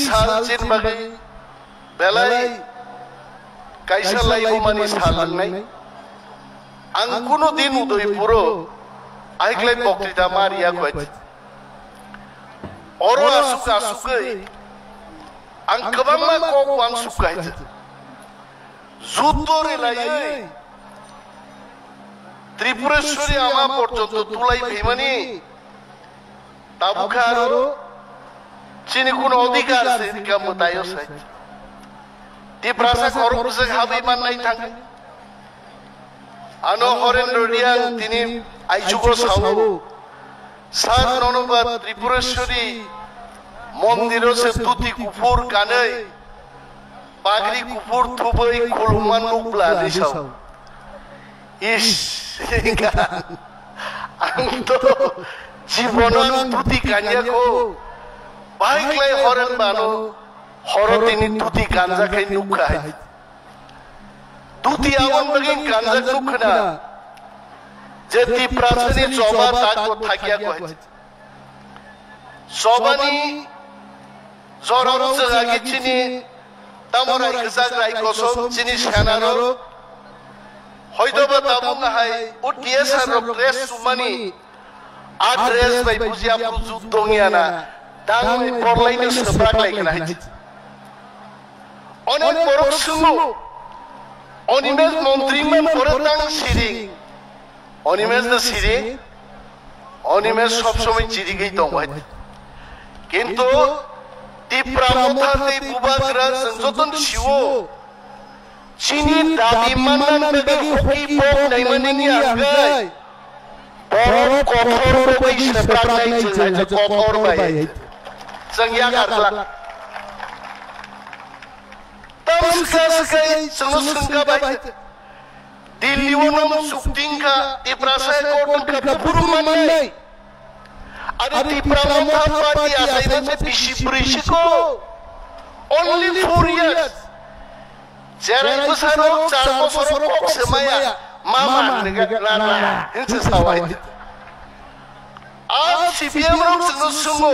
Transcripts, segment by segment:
साल चिन बागै बेलाय काइसा लाइगो मानि सालांनाय आं कुनु दिन उदयपुरो आइक्लाय बक्तृता मारिया गयत अरो आसुक आसुकै आं गोबां मा कक आं सुकायत जुद्ध रेलायै त्रिपुरेश्वरी आमा पर्यन्त तुलाई भैमानी ताबुखारो चिनी कुनो अधिकार से काम बतायो साइड ती प्रासा खरब से हाबी माननाय थांग आनो हरेन्द्र रियां तिनी आइजुगो सावो सात ननबा त्रिपुरेश्वरी मंदिरो से तुति कुफुर कानै पागरी कुफुर थुबै खुलुमान नुब्ला दिसाव इस आंथ जीवनान तुति कान्याखौ बाइकलाय हरेन बानो हरतिनि तुति कान्जाखै नुखाय तुति आवन बगिन कान्जाख नुखना जेति प्रासनि जबा ताको थाकिया गय सबानि जरर जगागि चिनि तामराय खसाग रायकसो चिनि सानारो हयतोबा ताबुंगाहाय उटिएसार प्रेस सुमानि आड्रेस बाय बुजिया बुजु दंगियाना दांगै परलायनो सोब्रागलायगोन अनेक बरक सुङो अनिमेज मन्त्रिमोन परतां सिरिं अनिमेज द सिरिं अनिमेज सब समय चिरिगै दंबाय किन्तु तिप्रा मथादै बुबाग्रा जोंजतन सिवो चिनि दाबि माननान बेगि हकि पक नायमानिनि आगै बर कठोर बै सेप्रागनाय जों कठोर बाय जों या गारला तमस्कासकै जों संगाबाय दिल्ली वनम सुक्तिंका तिप्रासाय कोटनका पुरुमाननाय आरो तिप्रा मथा पार्टी आसायनासे बिसिब्रैसिखौ only 4 years जेरै बोसोराव 4 बोसोराव कक्सेमाया मामा नगरना हिंसे सावाय आज सीपीएम रok जों सुङो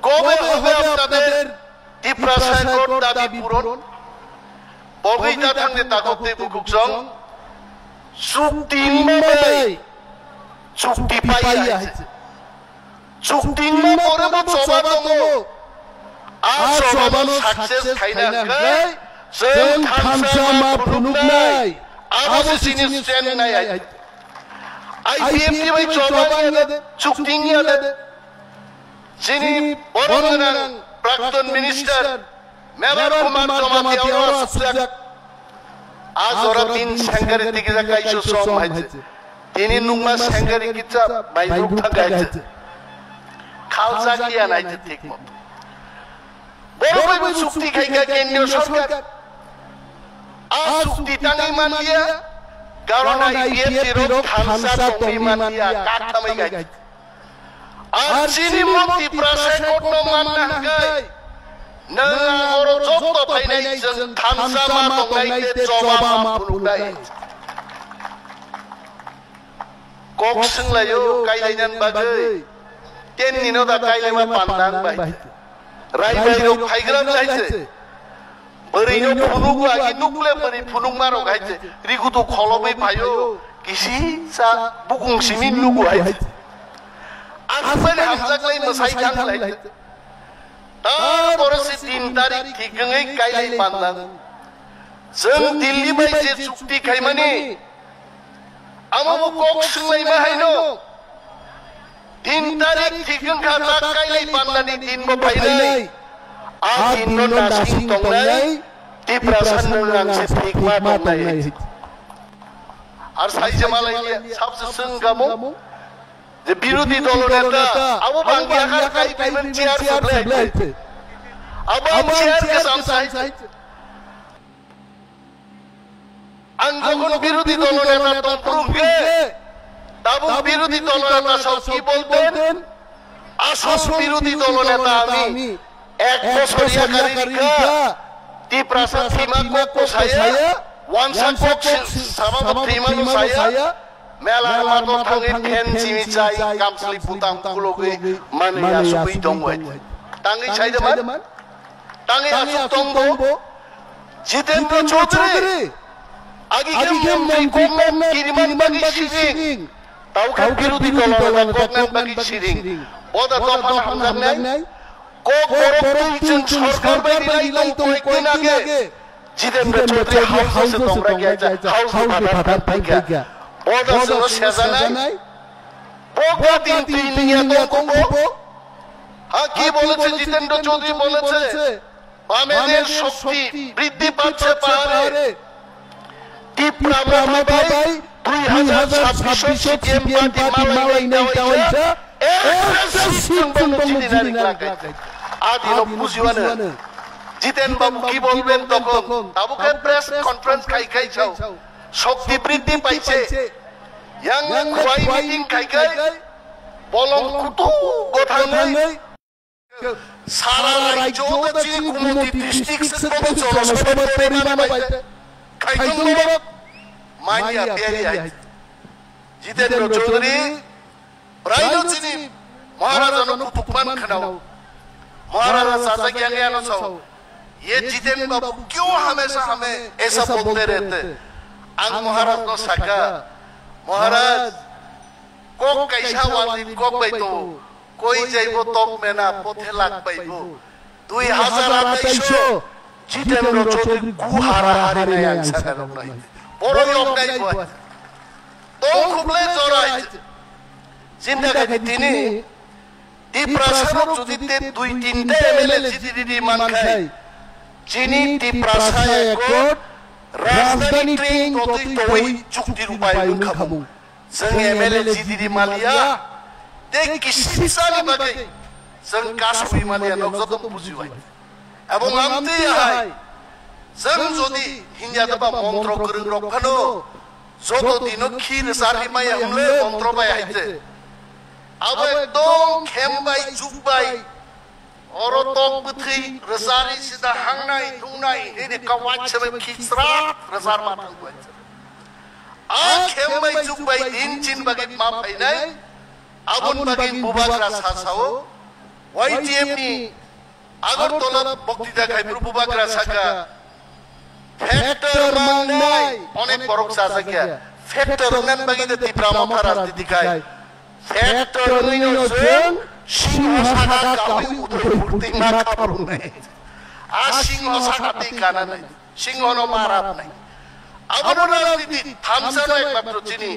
गबे गबे आपनाদের तिप्रासाय कोट दाबि पुरन बगै दाथांनि तागते बुकुकजों सुक्तिंबाय सुक्ति पाइया सुक्तिंबा बरबो जबा दङ आ जबानो सक्सेस खायनाखै जों थामसामा फुनुगनाय आबो सिनि स्टेननाय आईपीएफटी बाय जबानो सुक्तिंगिया जिनि बरगोनां प्राक्तन मिनिस्टार मेबर कुमार जमातियाव सुजाक आजरा तीन संगारि तिगिजा काइसो सम हायजे तिनि नुमा संगारि किचा बायरुक थागायजे खालजा किया नायजे ठीक मत बरबो सुक्ति खायगा केन्द्र सरकार आ सुक्ति ताङै मानदिया कारण आईपीएफटी रो थामसा दंनि मानदिया काथामै गाय आ चिनि मक्ति प्रासाय कोटनो माननांगै नों अरो जत्त फायनाय जों थामसामा दंनायते जबामा फुनुगनाय कक सोंलायो गायलायनान बागै तेननिनो दा गायलायमा पान्दां बाय रायबायरो फायग्रा गायजे बोरैनो फुनुगु आगि नुक्ले बोरै फुनुग मारो गायजे रिगुतो खलबै फायो किसि सा बुकुंसिनि नुगु हाय आंफाय हामजागलाय मसाय थांलाय बरसे 3 तारिख थिगङै गायलाय पान्दां जों दिल्ली बायजे सुक्ति खायमानि आमाबो कक सोंलाय माहायनो 3 तारिख थिगङ खाता गायलाय पान्दानि दिनबो फायनाय आ दिननो दासिं दंनाय तिप्रासान नोंआंसे थिगमा दंनाय आर साइजे मालाय साबसे सोंगामो जे बिरोधी दल नेता आबो बांगिया खाय पेमेंट चेयर सबले अब चेयर के सामने आं যখন বিরোধী দল নেতা তন্ত্রকে তাবো বিরোধী দল নেতা সব কি বলতেন আসল বিরোধী দল নেতা আমি এক বছরিয়া কারিকা तिप्रासा थीमा को saya wansa kok sama thima no saya मेला मातो थांगे फेन सिमी चाइ कामसलि पुतां कुलोगे माने या सुबै दंबाय तांगै साइदमान Tangi Asuk Tongbo, Jitendra Chaudhary, Agigem Kongnan Kiriman Bagi Shiring, Taukan Birudi Kolon Kongnan Bagi Shiring, Boda Topan Hamdan Nai, Kok Borok Chen Sarkar Bagi Lai Tong Koin Age, Jitendra Chaudhary House Tong Ragya, House Bhadat Bhaigya, Boda Zoro Shazanai, Boga Din Tiniya Tongbo, কি বলেছে জিতেন্দ্র চৌধুরী বলেছে বামেদের শক্তি বৃদ্ধি পাচ্ছে পাহাড়ে টিপরা মাথায় 2026 CPM party মালাই নাই কাওয়াইছে একটা সিট বন্ধ জিনি লাগাইছে আদিন বুঝিওয়ানে জিতেন বাবু কি বলবেন তখন বাবুকে প্রেস কনফারেন্স খাই চাও শক্তি বৃদ্ধি পাইছে ইয়াং খোয়াই মিটিং খাই বলং কুতু কথা নাই সারা রাজ্য দক্ষিণ কুমতি ডিস্ট্রিক্ট থেকে জনসংখ্যার পরিমাণ বাড়ছে খাইতুন বরক মাইয়া পেরি আই জিতেন্দ্র চৌধুরী রাইজচিনি মহারাজা কুতুকমান খানাও महाराजा सासा क्या गया ना सो ये जितेन बाबू क्यों हमेशा हमें ऐसा बोलते रहते अंग महाराज नो सका महाराज को कैसा वाली को बैठो कोई जाइबो तक में ना पोथे लाग पाइबो 2028 जितेंद्र चौधरी गुहारा हारी नहीं आंसर लोग नहीं बड़ो लोग नहीं हुआ तो खुबले जोराई जिंदगी तिनी ती प्रासाद जुदिते 2-3 एमएलए जितिदिदी मान खाय चिनी ती प्रासाद एकट राजधानी ट्रेन गति तोय चुक्ति रुपाय खाबु जों एमएलए जितिदि मालिया ते किसिसानि बागै जों कासुइ मालिया नगजों बुजिबाय এবং আমতে হাই जों जदि हिंजादबा मन्त्र गोरों रखानो जदो दिनो खिर सारिमाय हमले मन्त्र बाय हायते अब एकदम खेमबाय जुबाय अरतक बथै रसारि सिदा हांनाय दुंनाय ने कावाचबे खिसरा रसार माथांबाय आ खेमबाय जुबाय दिन चिन बागै मा फायनाय आबन बागै बुबाग्रा सासाओ वाइटिएम नि আগরতলা বক্তৃতা খাইপুর বুবাগ্রা শাখা ফ্যাক্টর মাংনাই অনেক বড় সাজা গিয়া ফ্যাক্টর নান বাগিতে তীব্রামতা রাজনীতি খায় ফ্যাক্টর নিয়োজন সিংহ শাখা কাউই উদয় ফুর্তি না খাবো নাই আ সিংহ শাখাতেই কানা নাই সিংহ ন মারাপ নাই আবর রাজনীতি থামসানো একমাত্র চিনি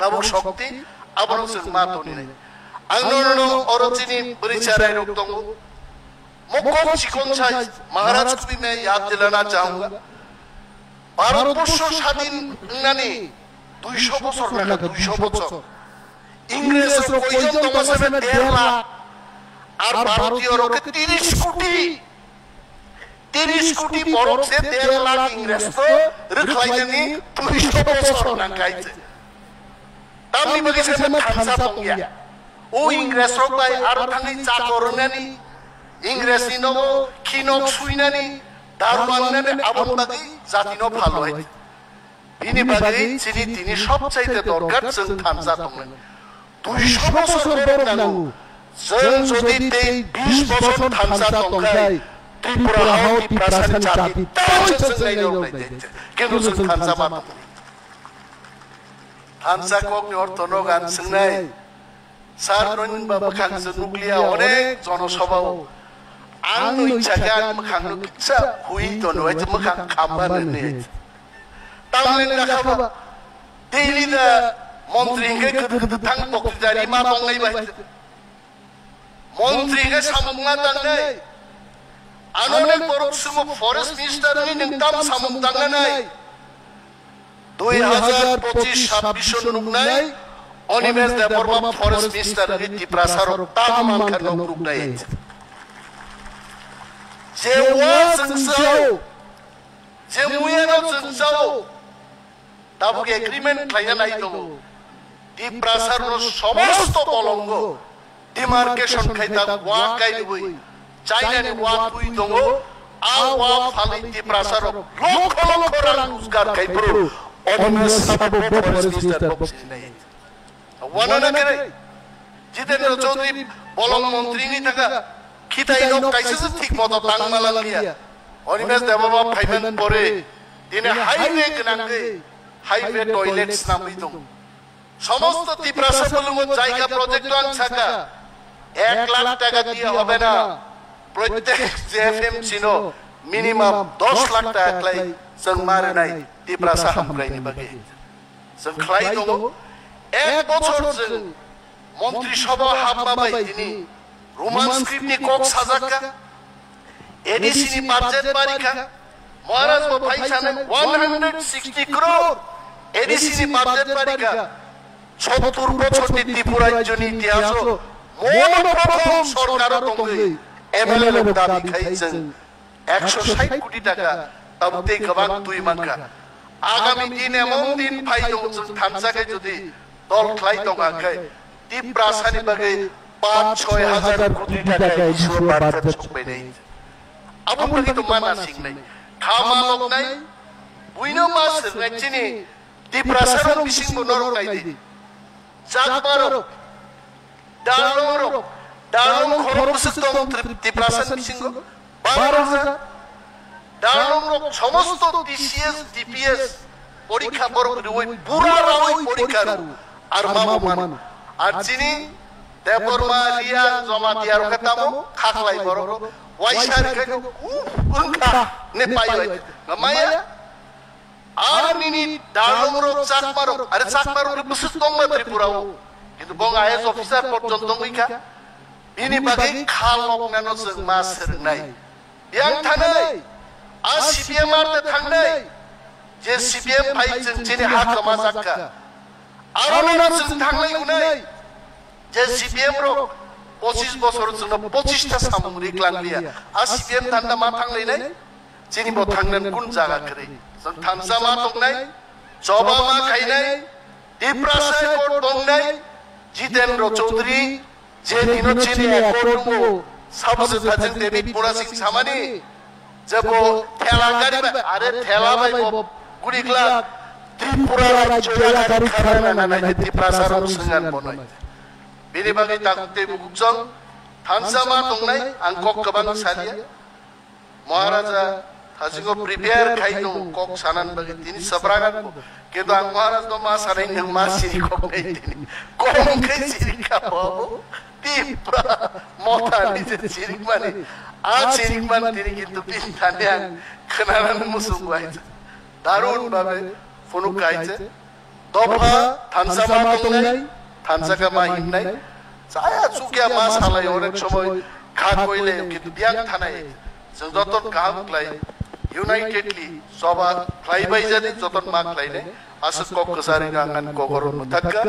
বাবু শক্তি আবর সং মাতনি নাই আংনন অরচিনি পরিচারায় রক্তঙ্গ मुकोक चिकनसाई महाराज को भी मैं याद दिलाना चाहूँगा भारतवर्ष स्वाधीन नानी 200 বছর লাগা 200 বছর ইংরেজের কয়জন তমাসে 1.5 লাখ আর ভারতীয়র 30 কোটি বড় সে 1.5 লাখ ইংরেজ তো রখাইনি 200 বছর না খাইছে তামনি বগিছে মে খানসা পঙ্গিয়া ও ইংরেজ রবাই আর থাঙ্গি চা করনানি इंग्रेजी नो खिनक सुइनानी दारबाननाने आबन बागै जातिनो भालो हाय बिनि बागै चिनि तिनि सबचाइते दरकार जों थानजा दंमोन 200 বছর बर नांगौ जों जदि 20 বছর थानजा दंखाय त्रिपुरा हाव त्रिपुरासान जाति जों नायनो नायदे किन्तु जों थानजा मा थानजा ककनि अर्थनो गान सोंनाय सार नयन बाबा खांजो नुक्लिया अनेक जनसभाव आं इच्छागान मखांनो किच्छा हुई तो नय मखां खामबानो तांलेन गाखाबा दैलि दा मन्त्रीके गोदो थां बक्तिदारि मा बंलायबाय मन्त्रीके सामुंगा दांनाय आनने बरक सुमो फरेस्ट मिनिस्टारनि नोंताम सामुं दांनाय 2025-26 नुनाय अनिमेश देबबर्मा फरेस्ट मिनिस्टारनि टिप्रासार तामान खानो नुनाय जे मुयानो जोंसाव दाबुके एग्रीमेंट खायना नाय दङ दि प्रासारनो समस्त बलंग डिमार्केशन खायता वा गायबै चाइनानि वा तुइ दङ आ वा फालि दि प्रासार लख लख रां रोजगार खायब्रु अनमेस साबो फरेस्ट मिनिस्टार बक्सिनाय वानाना करे जितेंद्र चौधरी बलंग मन्त्रीनि थाखा খিতাইনো কাইসে ঠিক মতো তাংমালাল গিয়া অনিমেষ দেববাব ফাইমেন পরে দিনে হাইওয়ে গনাঙ্গে হাইওয়ে টয়লেটস নামই দং সমস্ত ত্রিপুরাসা বলুঙ্গ জায়গা প্রজেক্ট আনছাকা 1 লাখ টাকা দিয়ে হবে না প্রত্যেক জেএফএম চিনো মিনিমাম 10 লাখ টাকা লাই जों मारे नाय ত্রিপুরাসা हामग्रायनि बागै जों खालाय दङ 1 বছর जों মন্ত্রী সভা হাববাবাই দিনি রোমান স্ক্রিপ্টনি কক সাজাকা এডিসিনি বাজেট বারিকা মহারাজ ভাই সানে 160 crore এডিসিনি বাজেট বারিকা 70 বছরটি ত্রিপুরা রাজ্যনি ইতিহাস মনোপ্রথম সরকার দঙ্গৈ এমএলএ দাবি খাইছেন 160 কোটি টাকা তাবতে গবাং দুই মানকা আগামী দিন এমন দিন ফাইদো जों थानसाखै जुदि दल खालाय दङाखै ত্রিপুরাসানি बागै 5-6 হাজার কোটি টাকা ইস্যু বাজেট সবাই আবুন কিন্তু মানা সিংনাই খামা লগনাই বুইনো মাস রাজ্যনি ত্রিপুরাসার বিসিং বনর কাইদি জাগবারক ডালং খরবসতম ত্রিপুরাসান বিসিং 12000 ডালং সমস্ত টিসিএস ডিপিএস পরীক্ষা বরক ওই পুরা রাওই পরীক্ষা আর মামুমান আর চিনি দেবরমা রিয়া জমা দিয়ার কথামো খাখলাই বরক ওয়াইসার কে উনকা নে পাইওই গামায়া আর নিনি ডালং রক চাকমারক আরে চাকমারক বসতম ত্রিপুরাও কিন্তু বং আইএস অফিসার পর্যন্ত হইকা বিনি বাগै খালক নানো जों मा सोरनाय यां थानाय आ सीपीएम आरते थांनाय जे सीपीएम फाइ जों चिनि हाकमा जाक्का आरोना जों थांनाय उनाय जे सीपीएम रो 25 বছর जों 25 টা सामुग्री क्लांलिया आ सीपीएम थांदा मा थांलायनाय चिनि बो थांनन कुन जागा करे जों थानसा मा दंनाय जबा मा खायनाय ত্রিপুরাসাय कोट दंनाय जितेन्द्र चौधरी जे दिनो चिनि कोट दङ सबसे थाजों देबी पुरा सिंह सामानि जब ठेला गाड़ी अरे ठेला भाई वो गुड़ीगला त्रिपुरा राज्य गाड़ी खराना ना ना त्रिपुरासा रंग संगान बनोय बिनि बागै ताकते बुकजों थानसामा दंनाय आंखौ गोबां सालिया महाराजा थाजिगो प्रिपेयार खायनो कक सानान बागै दिनि सब्रागान किन्तु आं महाराज दो मा सानै नों मा सिरि कक नै दिनि कम कै सिरि खाबो त्रिपुरा मथानि सिरि माने आ सिरिकमान दिनि किन्तु पिन्थाने आं खोनानान मुसुबाय दारुन भाबे फुनुक गायছে दफा थानसामा दंनाय थानसाका मा हिमनाय जाया चुकिया मा सालाय अनेक समय खा कइले किन्तु बियां थानाय जों जतन गाहाम क्लाय इउनाइटेडलि सभा क्लायबाय जादि जतन मा क्लायने आसु कक कसारि गांगान कगरन मुथाक्का